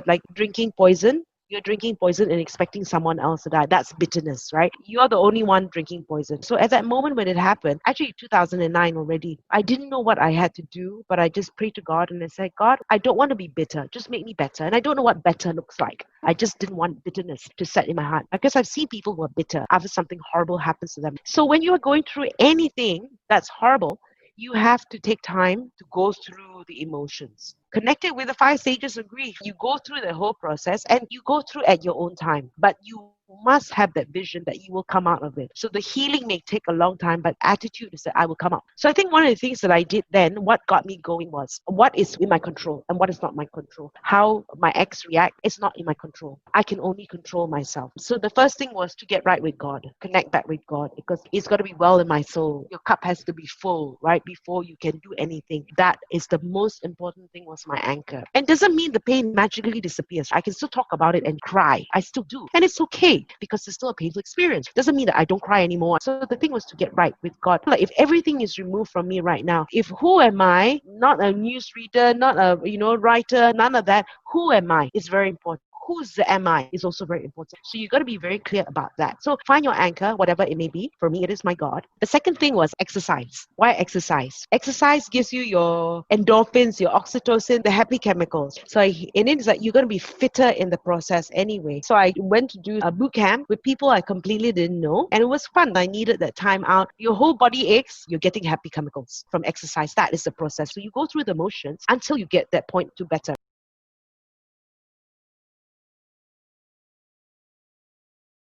like drinking poison. You're drinking poison and expecting someone else to die. That's bitterness, right? You're the only one drinking poison. So at that moment when it happened, actually 2009 already, I didn't know what I had to do, but I just prayed to God and I said, God, I don't want to be bitter. Just make me better. And I don't know what better looks like. I just didn't want bitterness to set in my heart because I've seen people who are bitter after something horrible happens to them. So when you are going through anything that's horrible, you have to take time to go through the emotions. Connected with the 5 stages of grief, you go through the whole process and you go through at your own time. But you must have that vision that you will come out of it. So the healing may take a long time, but attitude is that I will come out. So I think one of the things that I did then, what got me going was what is in my control and what is not my control. How my ex react is not in my control. I can only control myself. So the first thing was to get right with God, connect back with God, because it's got to be well in my soul. Your cup has to be full, right, before you can do anything. That is the most important thing, was my anchor. And doesn't mean the pain magically disappears. I can still talk about it and cry. I still do. And it's okay because it's still a painful experience. Doesn't mean that I don't cry anymore. So the thing was to get right with God. Like if everything is removed from me right now, if who am I, not a newsreader, not a writer, none of that, who am I is very important. Who's the am I is also very important. So you got to be very clear about that. So find your anchor, whatever it may be. For me, it is my God. The second thing was exercise. Why exercise? Exercise gives you your endorphins, your oxytocin, the happy chemicals. So it is that you're going to be fitter in the process anyway. So I went to do a boot camp with people I completely didn't know. And it was fun. I needed that time out. Your whole body aches. You're getting happy chemicals from exercise. That is the process. So you go through the motions until you get that point to better.